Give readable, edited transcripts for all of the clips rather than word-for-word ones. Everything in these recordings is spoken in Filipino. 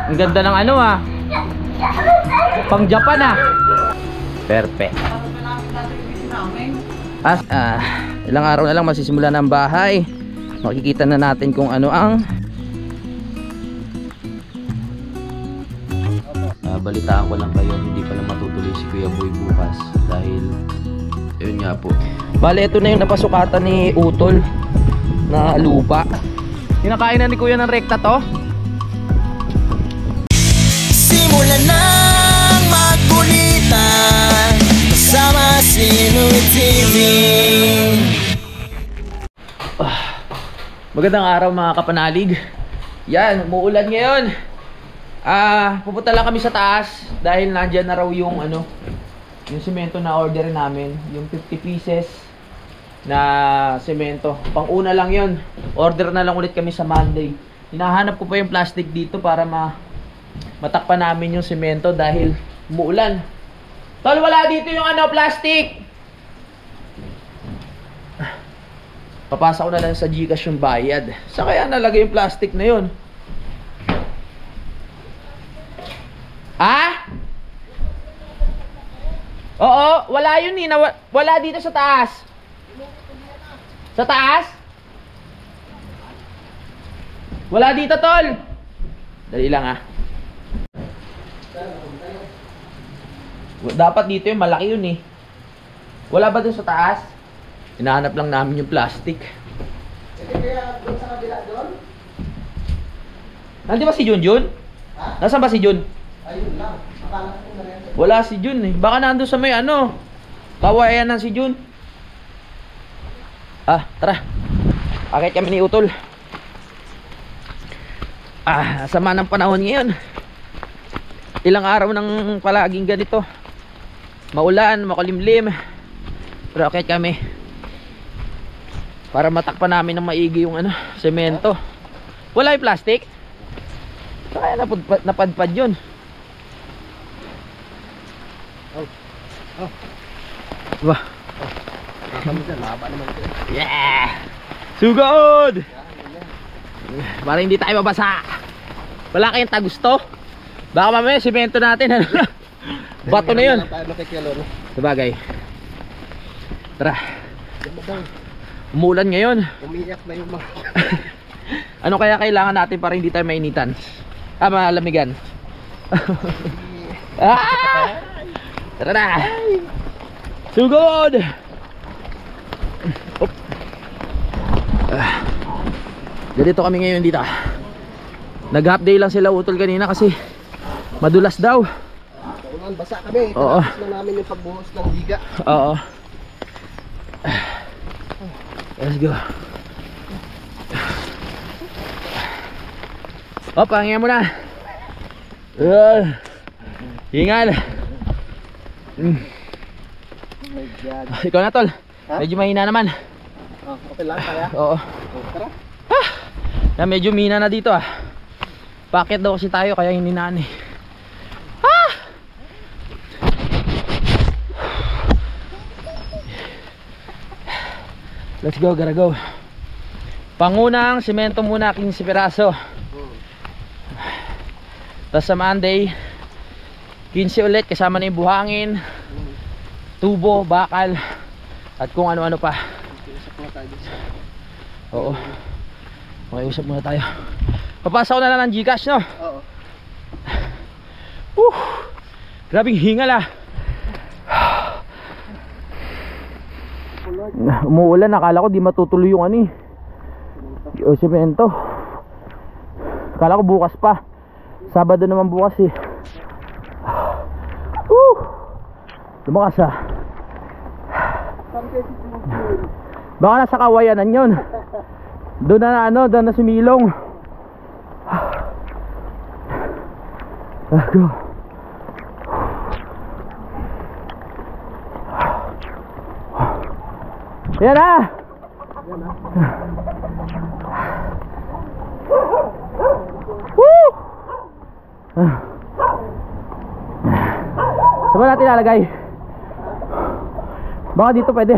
Ang ganda ng ano ah. Pang Japan ah. Perfect. Ilang araw na lang masisimula ng bahay. Makikita na natin kung ano ang balitaan ko lang kayo, hindi pa na matutuloy si Kuya Boy bukas dahil yun nga po. Bale, ito na yung napasukatan ni Utol na lupa. Kinakain na ni Kuya ng rekta to. Simulan ng magkulitan kasama si Nuit TV. Magandang araw mga kapanalig. Yan, umuulan ngayon. Pupunta lang kami sa taas dahil nandyan na raw yung ano, yung semento na order namin, yung 50 pieces na semento. Pang-una lang yun. Order na lang ulit kami sa Monday. Hinahanap ko pa yung plastic dito para matakpan namin yung semento dahil umuulan. Tol, wala dito yung ano, plastic. Papasa ko na lang sa GCash yung bayad. Saan kaya nalagay yung plastic na yun? Oo, wala yun eh. Wala dito sa taas. Sa taas? Wala dito, tol. Dali lang ah. Dapat dito yung malaki yun eh. Wala ba dun sa taas? Hinahanap lang namin yung plastic. Kaya doon sa kabila doon? Nandiyan ba si Junjun? Ha? Nasaan ba si Jun? Ayun lang. Akala ko na rin. Wala si Jun eh. Baka nandun sa may ano, kawayan ng si Jun. Tara. Akit kami ni Utol. Sama ng panahon ngayon. Ilang araw nang palaging ganito. Maulan, makulimlim. Pero akit kami para matakpan namin ng maigi yung ano, semento. Wala yung plastic. Kaya napadpad yun. Wah. Yeah. Sugod. Para hindi tayo mabasa. Wala kayong tagusto. Baka mamaya semento natin ano. Bato na yun. Sabagay. Tara. Umulan ngayon. Umiyak na yung mga Ano kaya kailangan natin para hindi tayo mainitan? Malamigan. Tara na. Sugod. Ganito kami ngayon dito. Nag-half day lang sila Utol kanina kasi madulas daw. basa kami. Oo. Tapos na namin yung pagbuhos ng biga. Oo. Let's go. Pahinga mo na. Hingal. Oh my God. Ikaw na tol. Ha? Medyo mahina naman. Oh, okay lang kaya? Oo. Tara. Medyo mahina na dito ah. Bakit daw kasi tayo kaya hindi na eh. Let's go, gotta go. Pangunang semento muna 15 piraso. Tapos sa Monday 15 ulit kasama na yung buhangin, tubo, bakal at kung ano-ano pa. Oo. Makiusap muna tayo. Papasok na lang ng GCash no? Oo. Grabing hingal ah. Umuulan, nakala ko di matutuloy yung ano eh, yung semento. Akala ko bukas pa. Sabado naman bukas eh. Lumakas ah. Baka nasa kawayanan yun. Doon na ano, doon na sumilong. Let's go. Yan na. Woo! Saan ba natin lalagay? Baka dito pwede.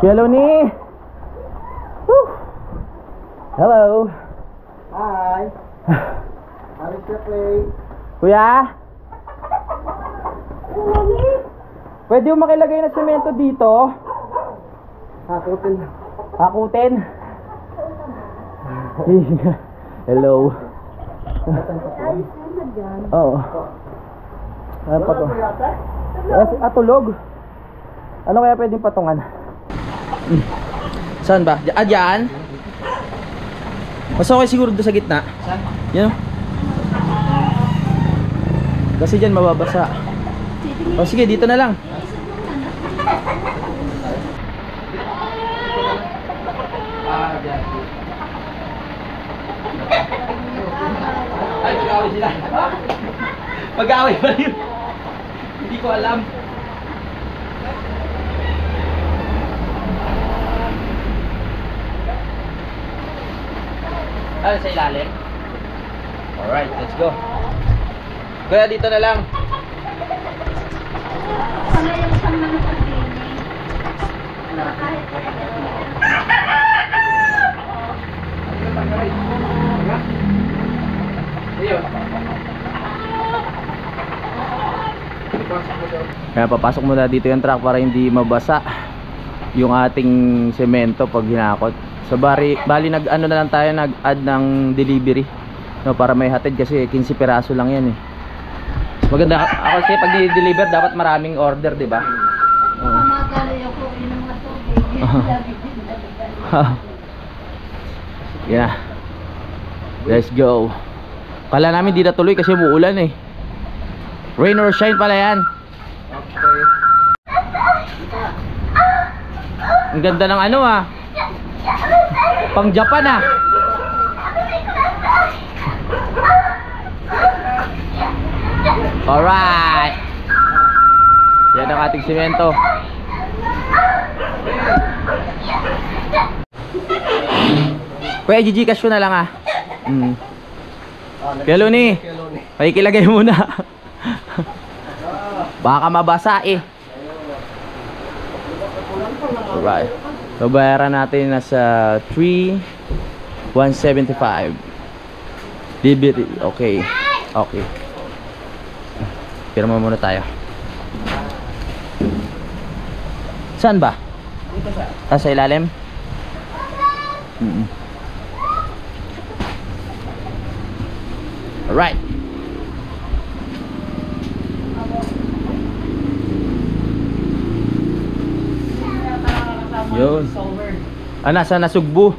Hello ni. Woo! Hello. Hi. Aris na play. Kuya? Pwede yung makilagay na semento dito? Hakutin. Hakutin? Hello. Oo. Ano pa to? Tulog. Ano kaya pwedeng patungan? Saan ba? Diyan? Mas okay siguro doon sa gitna. Saan? Yan o. Kasi dyan mababasa. O sige, dito na lang. Ay, mag-away sila. Mag-away ba yun? Hindi ko alam. Ano sa ilalim? Alright, let's go. Kaya dito na lang. Kaya papasok muna dito yung truck para hindi mabasa yung ating semento pag hinakot. So bali nag-ano na lang tayo, nag-add ng delivery, no, para may hatid kasi 15 piraso lang yan eh. Maganda ako kasi pag i-deliver dapat maraming order, di ba? Yeah. Let's go. Kala namin di na tuloy kasi umuulan eh. Rain or shine pala yan. Ang ganda ng ano ah. Pang Japan ah. Alright. Yan ang ating semento. Kuya, Gcash ko na lang ah. Kaya Luni, pakikilagay muna. Baka mabasa eh. Alright. So bayaran natin nasa 3,175. Delivery. Okay. Okay. Pirma muna tayo. Saan ba? Sa ilalim? Alright. Yun. Nasa Nasugbu.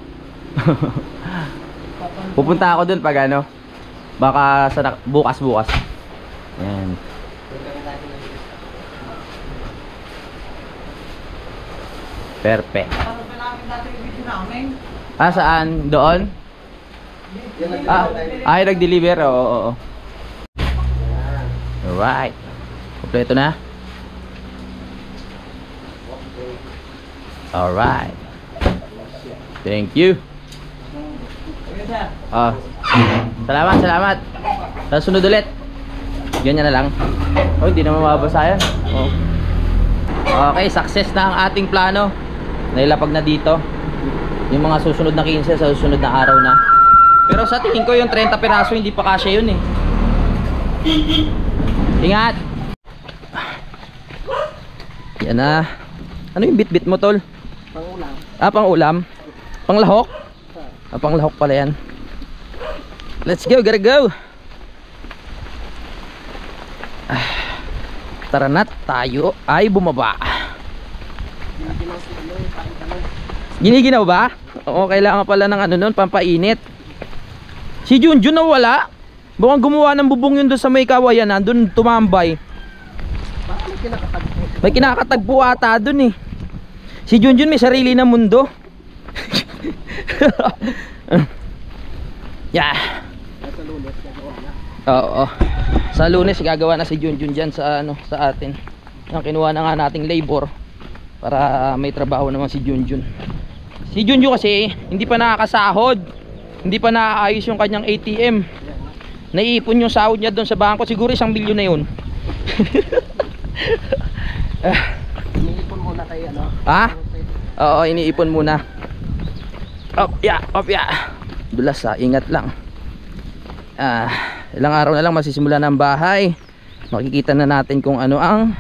Pupunta ako dun pag ano. Baka sa bukas. Ayan. Perfect. Saan? Doon? Ay, nag-deliver. Oo. Alright. Kompleto na? Alright. Thank you. Salamat. Tapos sunod ulit. Ganyan na lang. Oh, hindi naman mababasa yan. Oh. Okay, success na ang ating plano. Nailapag na dito. Yung mga susunod na 15 sa susunod na araw na. Pero sa tingin ko yung 30 piraso hindi pa kasya yun eh. Ingat. Yan na. Ano yung bit-bit mo tol? Pang-ulam. Pang-ulam? Panglahok? Panglahok pala yan. Let's go, gotta go. Tara na, tayo ay bumaba. Giniginaw ba? Oo, kailangan pala ng ano nun, pampainit. Si Junjun na wala. Bukang gumawa ng bubong yun doon sa may kawayan, doon tumambay. May kinakatagpo ata doon eh. Si Junjun may sarili na mundo. Yeah. Oo. Sa Lunes gagawa na si Junjun dyan sa ano, sa atin. Ang kinuha na nga nating labor para may trabaho naman si Junjun. Si Junjun kasi hindi pa nakakasahod. Hindi pa naaayos yung kanyang ATM. Naiipon yung sahod niya doon sa bangko. Siguro 1 milyon na yun. Iniipon muna kayo ano? Oo, iniipon muna. Op ya. Dulas ingat lang. Ilang araw na lang masisimula ng bahay. Makikita na natin kung ano ang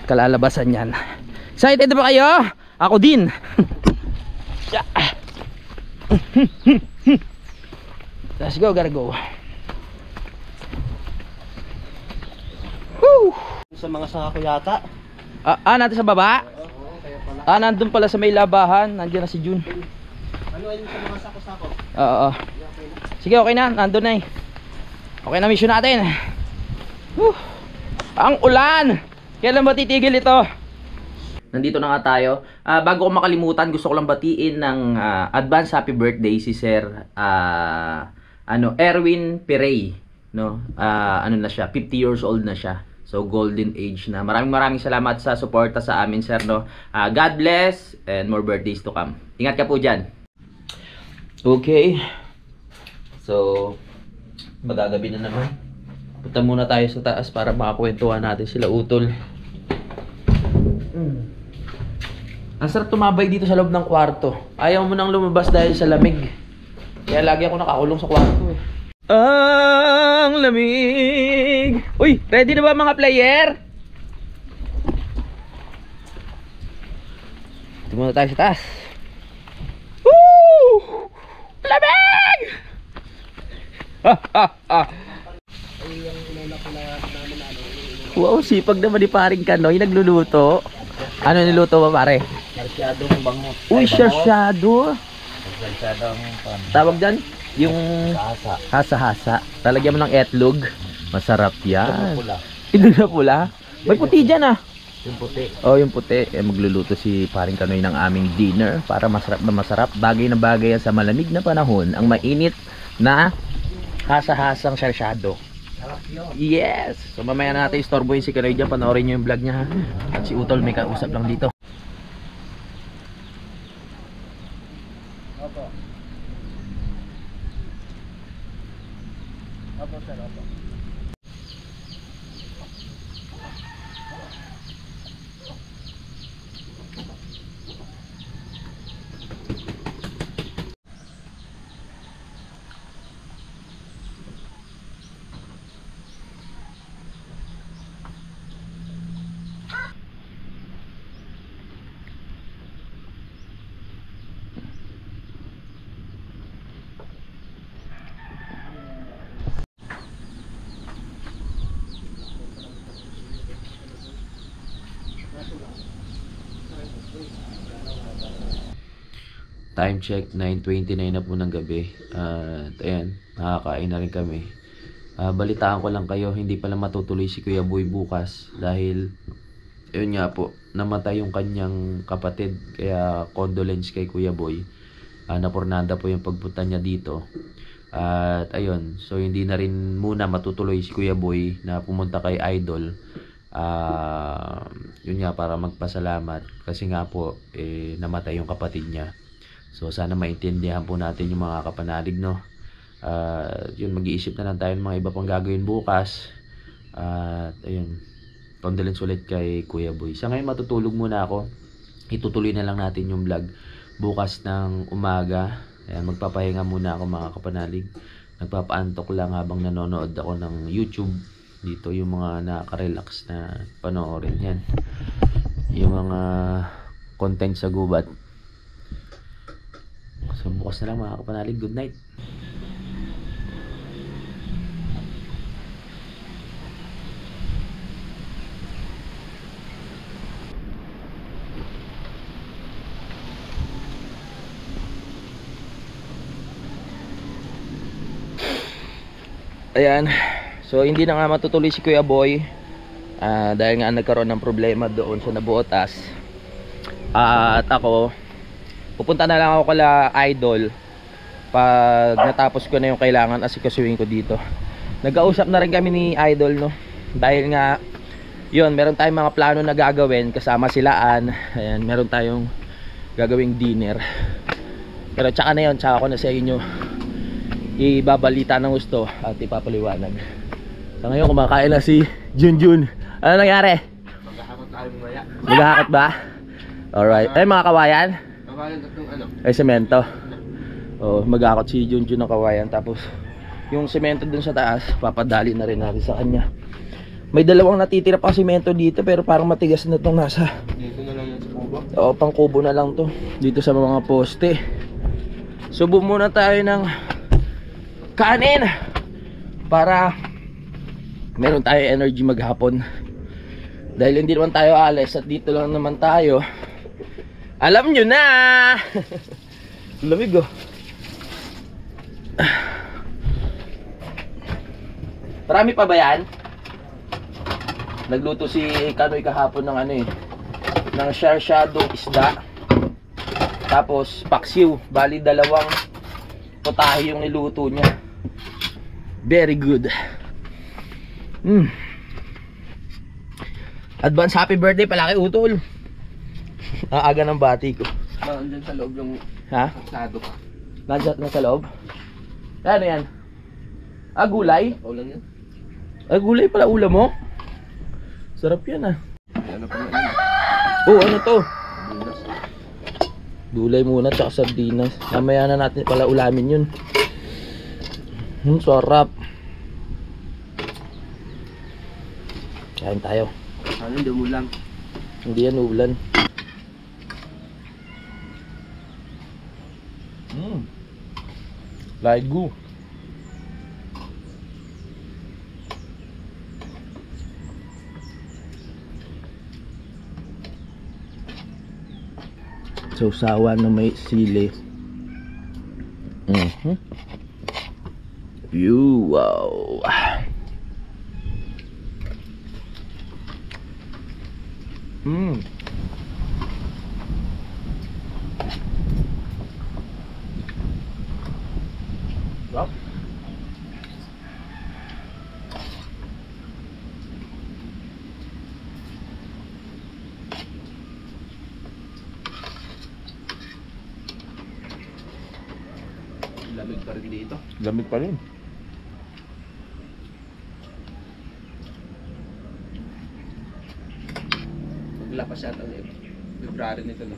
kalalabasan yan. Excited ba kayo? Ako din. Let's go, gotta go. Woo! Sa mga sangako yata. Natin sa baba? Nandun pala sa may labahan. Nandiyan na si June. Ano yung sa mga sako-sako? Oo. Sige, okay na. Nandun na eh. Okay na mission natin. Whew. Ang ulan! Kailan ba titigil ito? Nandito na nga tayo. Bago ko makalimutan, gusto ko lang batiin ng advance happy birthday si Sir Erwin Perey, no? Ano na siya, 50 years old na siya. So golden age na. Maraming salamat sa suporta sa amin, sir, no. God bless and more birthdays to come. Ingat ka po diyan. Okay. So magagabi na naman. Punta muna tayo sa taas para makakwentuhan natin sila utol. Ang sarap tumabay dito sa loob ng kwarto. Ayaw mo nang lumabas dahil sa lamig. Kaya lagi ako nakakulong sa kwarto eh. Ang lamig! Uy! Ready na ba mga player? Ito muna tayo sa taas. Woo! Lamig! Wow, sipag naman ni paring Kanoy. Nagluluto. Ano niluto ba pare? Sarsyadong bango. Uy, sarsyado. Sarsyadong Tawag dyan? Yung hasa-hasa. Talagyan mo ng etlog. Masarap yan. Ito na pula. May puti dyan ah. Yung puti. Oh, yung puti. Magluluto si paring Kanoy ng aming dinner para masarap na masarap. Bagay na bagay yan sa malamig na panahon. Ang mainit na hasa-hasang sarsyado. Yes! So mamaya natin istorbohin si Kanoy dyan. Panoorin nyo yung vlog niya ha. At si Utol may kausap lang dito. Time check, 9:29 na po ng gabi. At ayan, nakakain na rin kami. Balitaan ko lang kayo, hindi pala matutuloy si Kuya Boy bukas dahil yun nga po, namatay yung kanyang kapatid. Kaya condolence kay Kuya Boy. Napurnada po yung pagpunta niya dito. At ayun, so hindi na rin muna matutuloy si Kuya Boy na pumunta kay Idol. Yun nga, para magpasalamat kasi nga po namatay yung kapatid niya. So sana maintindihan po natin yung mga kapanalig, no. Yun, mag-iisip na lang tayo ng mga iba pang gagawin bukas. Ayun, condolence ulit kay Kuya Boy. Sa ngayon matutulog muna ako. Itutuloy na lang natin yung vlog bukas ng umaga. Ayan, magpapahinga muna ako mga kapanalig. Nagpapaantok lang habang nanonood ako ng YouTube. Dito yung mga nakaka-relax na panoorin yan. Yung mga content sa gubat. So bukas na lang mga kapanalig. Good night. Ayan. So hindi na nga matutuloy si Kuya Boy. Dahil nga nagkaroon ng problema doon sa Nabuotas. At ako, pupunta na lang ako kala Idol pag natapos ko na yung kailangan asikasuhin ko dito. Nag-ausap na rin kami ni Idol, no. Dahil nga yun, meron tayong mga plano na gagawin kasama silaan. Ayan, meron tayong gagawing dinner. Pero tsaka na yun, tsaka ko na sa inyo ibabalita ng gusto at ipapaliwanag. So ngayon kumakain na si Junjun. Ano nangyari? Maghahakot tayo mamaya. Maghahakot ba? Alright. Ay, mga kawayan? Kawayan tatlong ano? Ay, semento. Oh, maghahakot si Junjun ng kawayan. Tapos yung semento dun sa taas, papadali na rin natin sa kanya. May dalawang natitira pang semento dito, pero parang matigas na itong nasa. Dito na lang yan sa kubo. Oo, pang kubo na lang to. Dito sa mga poste. Subo muna tayo ng kanin para meron tayo energy maghapon. Dahil hindi naman tayo alis at dito lang naman tayo. Alam nyo na! Lamig oh. Marami pa ba yan? Nagluto si Kanoy kahapon ng ano eh, ng sharshadow isda. Tapos paksiw, bali dalawang potahe yung niluto niya. Very good. Advance happy birthday pala kay Utol. Ang aga ng bati ko. Nandiyan sa loob yung Ha? sado ka. Nandiyan na sa loob? Ano yan? Ah, gulay? Ulang yan. Ah, gulay pala ulam mo? Sarap yan ah. Ano pa na yun? Oh, ano to? Binas. Gulay muna tsaka sardinas. Mamaya na natin pala ulamin yun. Sarap. Kain tayo. Ano hindi mo lang? Hindi yan ulan. Laigo. Sausawan na may sili. Wow. Sarap. Lamig pa rin dito. Lamig pa rin. Maglapas yata ulit. February nito no.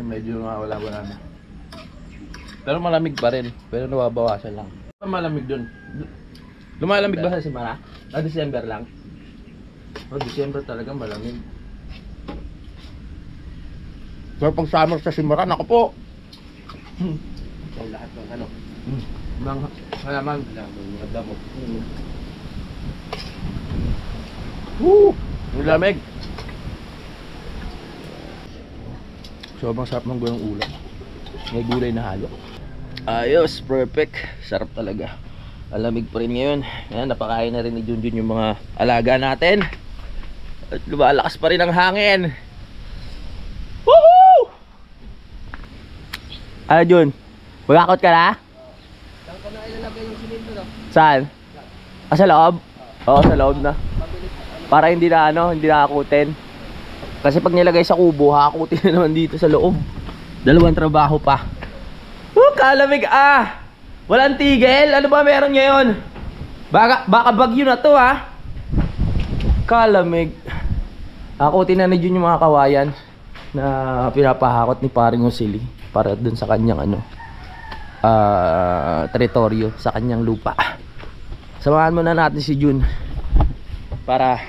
Medyo wala na. Pero malamig pa rin. Pero nababawasan lang. Malamig dun. Lumalamig ba sa Simara? December lang? December talaga malamig. Pero pag summer sa Simara, naku po. Ang lahat ng ano. Mga halaman. Mga damo. Ang lamig. Sobrang sarap ng gulay ulam. May gulay na halo. Ayos, perfect. Sarap talaga. Alamig pa rin ngayon. Ayan, napakain na rin ni Junjun yung mga alaga natin. At lumalakas pa rin ang hangin. Woohoo! Ano Jun? Magakot ka na? Saan ko na ilalagay yung silinto no? Saan? Ah, sa loob? Oo, sa loob na. Para hindi na hindi nakakutin. Kasi pag nilagay sa kubo, hakutin na naman dito sa loob. Dalawang trabaho pa. Kalamig ah! Walang tigil. Ano ba meron ngayon? Baka bagyo na to ah. Kalamig. Hakutin na Jun yung mga kawayan na pinapahakot ni paring Usili para dun sa kanyang teritoryo, sa kanyang lupa. Samahan muna natin si Jun para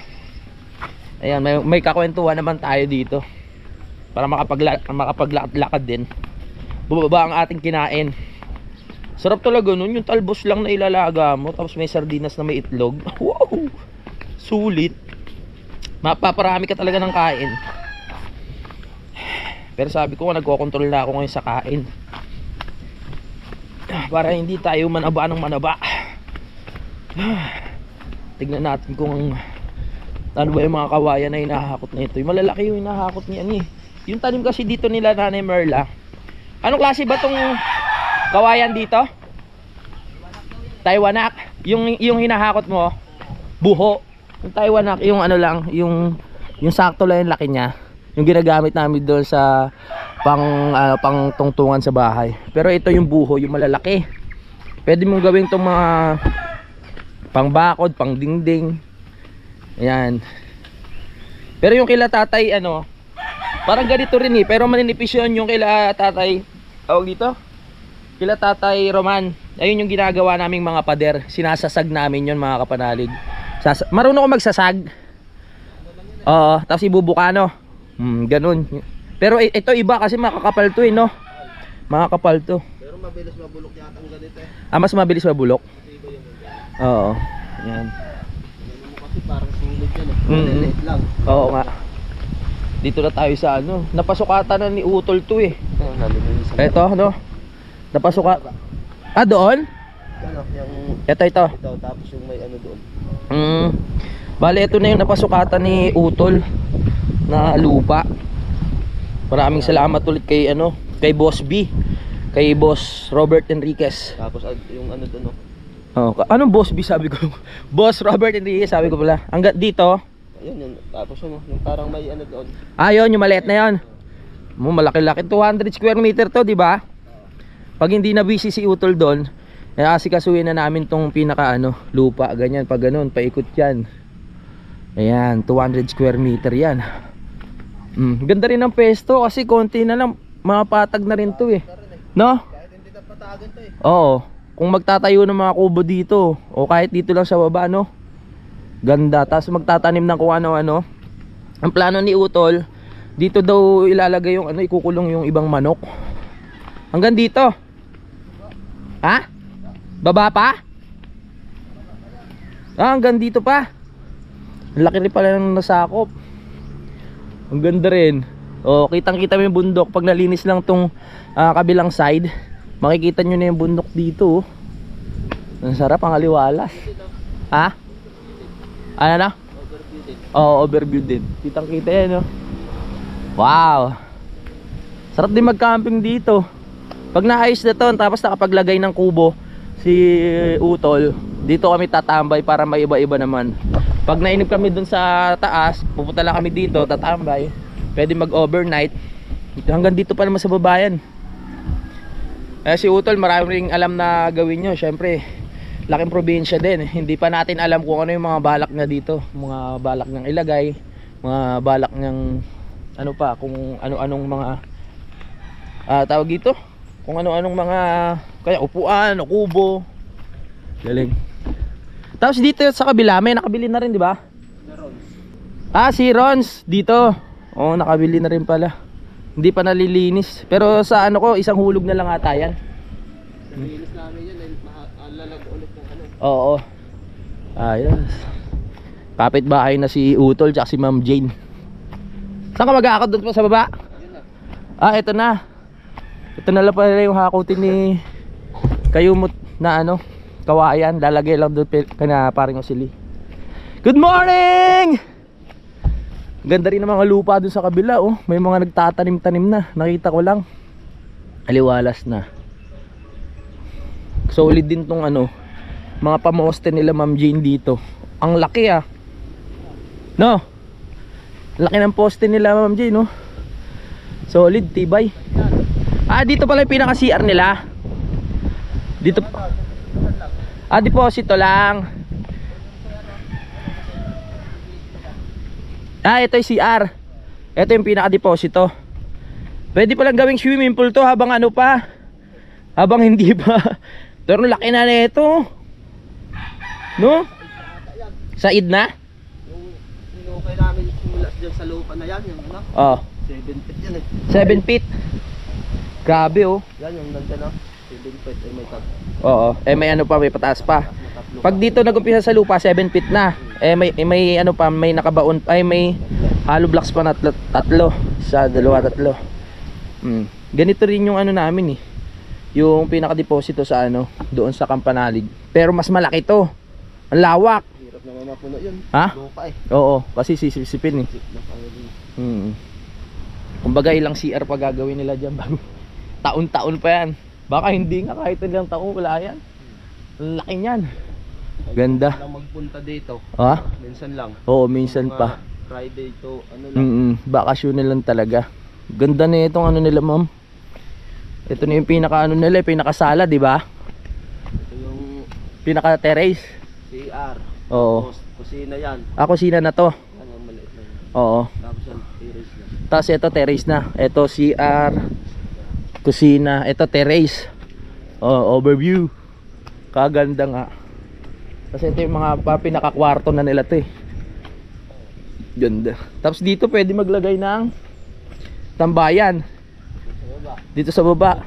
ayan, may kakwentuhan naman tayo dito para makapaglakad din. Bumaba ang ating kinain. Sarap talaga nun, yung talbos lang na ilalaga mo tapos may sardinas na may itlog. Wow! Sulit. Mapaparami ka talaga ng kain. Pero sabi ko, nagkokontrol na ako ngayon sa kain para hindi tayo manaba ng manaba. Tignan natin kung ano ba yung mga kawayan na hinahakot na ito. Yung malalaki yung hinahakot niya eh. Yung tanim kasi dito nila Nanay Merla. Anong klase ba tong kawayan dito? Taiwanak. Yung hinahakot mo buho. Yung Taiwanak, yung ano lang, yung sakto lang yung laki niya. Yung ginagamit namin doon sa pang tungtungan sa bahay. Pero ito yung buho, yung malalaki. Pwede mong gawin tong mga pang bakod, pang dingding. Ayan. Pero yung kila tatay parang ganito rin pero maninipis yun yung kila tatay. Tawag dito? Kila tatay Roman. Ayun yung ginagawa naming mga pader. Sinasasag namin yun mga kapanalig. Marunong ako magsasag. Oo, tapos ibubuka no. Ganun. Pero ito iba kasi makakapal to no. Makakapal to. Pero mabilis mabulok yata ang ganito Mas mabilis mabulok. Oo. Yan. Kasi parang sulod yan Maliit lang. Oo nga. Dito na tayo sa ano. Napasukatan na ni Utol to Ito no. Napasuka. Doon? Ano, yung Ito. tapos yung may ano doon. Bale, ito na yung napasukatan ni Utol na lupa. Maraming salamat ulit kay kay Boss B, kay Boss Robert Enriquez. Tapos yung ano doon Anong Boss B sabi ko? Boss Robert Enriquez sabi ko pala. Hanggang dito. Ayun. Tapos yung parang may ano doon. Yun, yung maliit na yun. Malaki-laki. 200 square meter to, di ba? Pag hindi na busy si Utol doon, asikasuhin na namin tong pinaka lupa, ganyan, pag ganun, paikot yan. Ayan, 200 square meter yan. Ganda rin ng pesto kasi konti na lang, mapatag na rin to no? Kahit hindi na patagan to Oo, kung magtatayo ng mga kubo dito, o kahit dito lang sa baba ganda, tapos magtatanim ng kung ano-ano. Ang plano ni Utol, dito daw ilalagay yung ikukulong yung ibang manok. Hanggang dito. Ha? Baba pa? Hanggang dito pa. Laki rin pala ng nasakop. Ang ganda rin. Kitang-kita mo yung bundok. Pag nalinis lang tong kabilang side, makikita nyo na yung bundok dito. Ang sarap, ang aliwalas. Ha? Ano na? Overview din. Overview din. Kitang-kita yan Wow. Sarap din mag-camping dito. Pag naayos na to, tapos nakapaglagay ng kubo si Utol, dito kami tatambay para may iba-iba naman. Pag nainip kami dun sa taas, pupunta lang kami dito, tatambay. Pwede mag-overnight. Hanggang dito pa naman sa babayan. Si Utol, maraming alam na gawin nyo. Syempre, laking probinsya din. Hindi pa natin alam kung ano yung mga balak na dito. Mga balak niyang ilagay, mga balak niyang kung ano-anong mga tawag dito, kung ano-anong mga kaya upuan o kubo. Galing. Tapos dito sa kabila may nakabili na rin, di ba? Si Rons dito. Nakabili na rin pala. Hindi pa nalilinis. Pero sa isang hulog na lang ata yan. Nalinis namin yan, lalag ulit ng Oo. Ayos. Kapit-bahay na si Utol tsaka si Ma'am Jane. Saan ka mag-aakot doon pa sa baba? Ito na. Ito na lang pala yung hakutin ni Kayumot na kawayan. Lalagay lang doon kana paring Osili. Good morning! Ganda rin ng mga lupa doon sa kabila May mga nagtatanim-tanim na. Nakita ko lang. Aliwalas na. Solid din tong mga pamoste nila Ma'am Jane dito. Ang laki no? Laki ng poste nila Ma'am Jane Solid, tibay. Dito pala yung pinaka CR nila. Dito. Deposito lang. Ito yung CR. Ito yung pinaka deposito. Pwede palang gawing swimming pool to habang habang hindi pa. Pero laki na nito. No? Said na? Yung inukay namin simula dyan sa lupa na yan, yung 7 feet yan 7 feet. Grabe Yan yung nandyan 7 feet may may may pataas pa. Pag dito nag-umpisa sa lupa 7 feet na. May may nakabaon may hollow blocks pa na tatlo. Isa, dalawa, tatlo. Ganito rin yung namin yung pinaka-deposito sa doon sa Campanalig. Pero mas malaki to. Ang lawak. Hirap naman mapuno yun. Lupa Oo, kasi sisipin Kumbaga ilang CR pa gagawin nila dyan bago taon-taon pa yan. Baka hindi nga kahit ilang taon wala yan. Ang laki niyan. Ganda. Lang magpunta dito. Minsan lang. Oo, minsan pa. Friday to lang. Bakasyon na lang talaga. Ganda na itong nila Ma'am. Ito na yung pinaka nila, pinaka-sala, di ba? Ito yung pinaka-terrace. CR. Oo. Kusina yan. Kusina na to. Yan ang maliit na yun. Oo. Tapos yan, terrace na. Tapos ito terrace na. Ito CR, kusina, ito terrace. Overview. Kaganda nga. Kasi ito yung mga pinakakwarto na nila to eh. Ganda. Tapos dito pwede maglagay ng tambayan. Dito sa baba.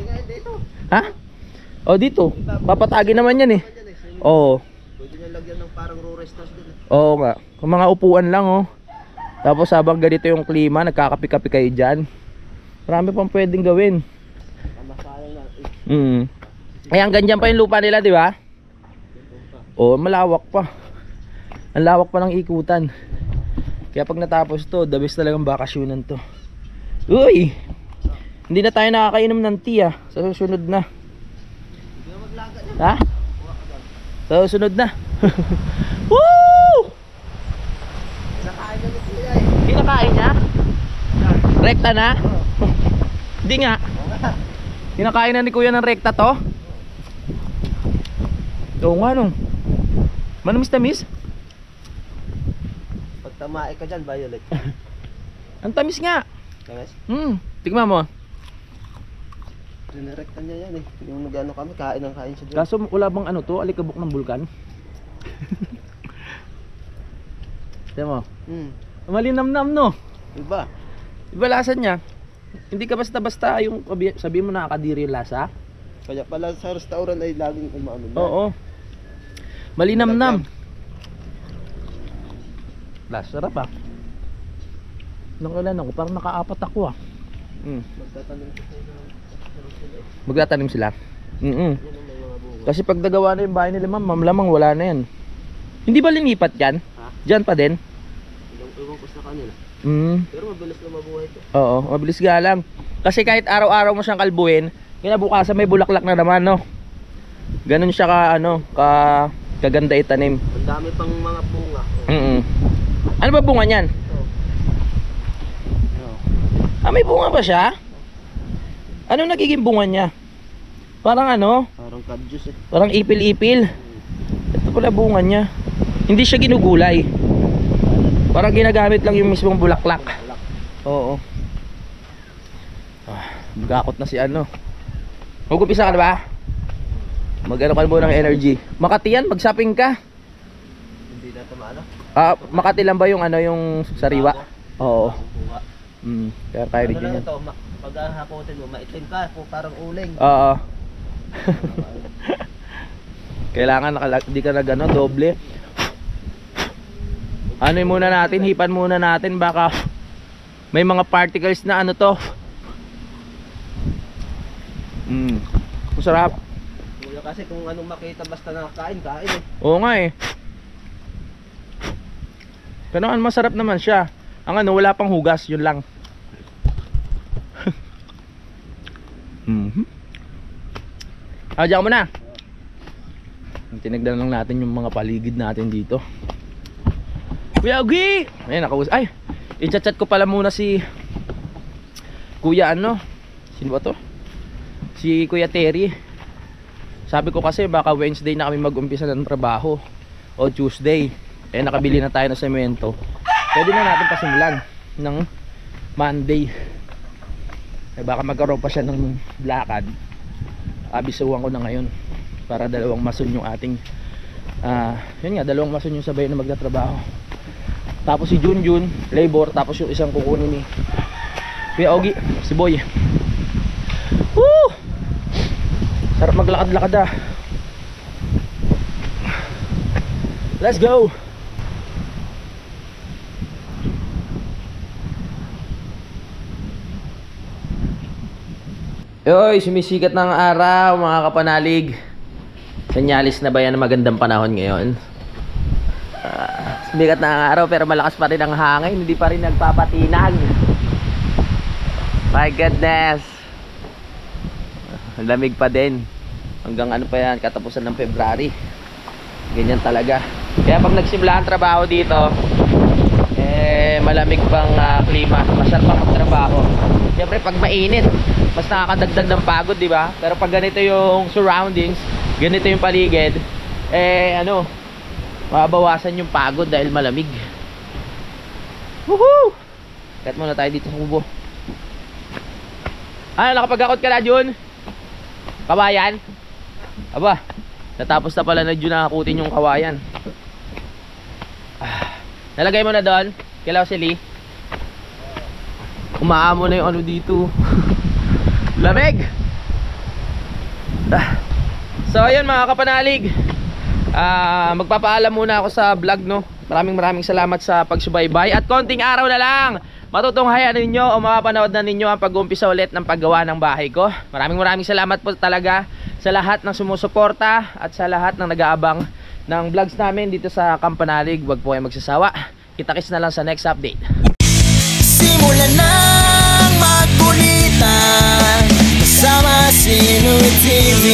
Ha? O dito. Papatagin naman yan eh. Oo. Pwede nyo lagyan ng parang rores tas din. Oo nga. Kung mga upuan lang oh. Tapos habang ganito yung klima, nagkakapi-kapi kayo dyan. Marami pang pwedeng gawin. Ayan, ganyan pa yung lupa nila, di ba? Oo, malawak pa. Ang lawak pa ng ikutan. Kaya pag natapos to, the best talagang bakasyonan to. Uy! Hindi na tayo nakakainom ng tea sa susunod na. Ha? Sa susunod na. Woo! Kinakain na nito eh. Kinakain niya? Rekta na? Hindi nga. Kinakain na ni kuya ng rekta to? Oo nga no. Manamis-tamis? Pag tamae ka dyan, Violet. Ang tamis nga. Tamis? Tignan mo. Rinirektan niya yan eh. Yung nag-ano kami, kain ng kain siya dyan. Kaso wala bang ano to, alikabok ng bulkan? Tignan mo. Malinamnam no. Diba? Iba lasa niya. Hindi ka basta-basta yung sabihin mo nakakadiri yung lasa. Kaya pala sa restaurant ay laging umaano na. Oo. Malinamnam. Lasa sarap ah. Nang ulan ako, parang nakaapat ako ah. Magtatanim sila. Kasi pag nagawa na yung bahay nila ma'am, mamlamang wala na yan. Hindi ba linipat yan? Diyan pa din? Iwan ko sa kanila. Pero mabilis na mabuhay ito. Oo, mabilis nga lang. Kasi kahit araw-araw mo siyang kalbuhin, kinabukasan may bulaklak na naman no. Ganun siya ka ano, kaganda itanim. Ang dami pang mga bunga. Ano ba bunga niyan? May bunga ba siya? Ano nagiging bunga niya? Parang ano? Parang kadyus eh. Parang ipil-ipil. Ito pala bunga niya. Hindi siya ginugulay. Parang ginagamit lang yung mismong bulaklak. Oo. Magakot na si ano. Mag-upisa ka na ba? Mag-ano ka mo ng energy. Makati yan, mag-shopping ka. Hindi na tumano? Makati lang ba yung ano yung sariwa? Oo. Kaya kaya Ano rin lang yan. ito, pag hakotin mo, maitim ka, parang uling. Oo. Kailangan hindi ka nag ano, doble. Ano muna natin, hipan muna natin, baka may mga particles na ano to. Masarap. Kasi kung anong makita basta nakakain, kain eh. Oo nga eh. Pero ang masarap naman siya. Ang ano, wala pang hugas, yun lang. Diyan mo na. Tinignan lang natin yung mga paligid natin dito. Kuya Ugi! Ayan, nakausap. Ay, i-chat ko pala muna si Kuya ano. Sino ba to? Si Kuya Terry. Sabi ko kasi baka Wednesday na kami mag-umpisa ng trabaho o Tuesday. Eh nakabili na tayo ng semento. Pwede na natin pasimulan ng Monday. Eh baka magkaroon pa siya ng lakad. Abisuhan ko na ngayon para dalawang mason yung ating yun nga, dalawang mason yung sabay na magtatrabaho. Tapos si Junjun labor, tapos yung isang kukunin ni Kuya Ogi, si Boy. Woo! Sarap maglakad-lakad ah. Let's go. Yoy, sumisikat ng araw mga kapanalig. Senyalis na ba yan ng magandang panahon ngayon? Sumikat na ang araw pero malakas pa rin ang hangin. Hindi pa rin nagpapatinag. My goodness. Lamig pa din. Hanggang ano pa yan, katapusan ng February. Ganyan talaga. Kaya pag nagsimula ang trabaho dito, malamig pang klima. Masarap pang magtrabaho. Siyempre pag mainit, mas nakakadagdag ng pagod, di ba? Pero pag ganito yung surroundings, ganito yung paligid, mababawasan yung pagod dahil malamig. Woohoo! Kat muna tayo dito sa kubo. Nakapag-akot ka na, Jun? Kabayan? Aba, Natapos na pala na dyan nakakutin yung kawayan. Nalagay mo na doon? Kailaw si Lee. Umaamo na yung ano dito. Lamig! So ayun mga kapanalig, magpapaalam muna ako sa vlog, no. Maraming salamat sa pagsubaybay. At konting araw na lang matutunghayan ninyo o mapapanood na ninyo ang pag-uumpisa ulit ng paggawa ng bahay ko. Maraming salamat po talaga sa lahat ng sumusuporta at sa lahat ng nag-aabang ng vlogs namin dito sa Kampanalig. Huwag po kayo magsasawa. Kita-kits na lang sa next update. Simulan ng magkulitan kasama Sinoy TV.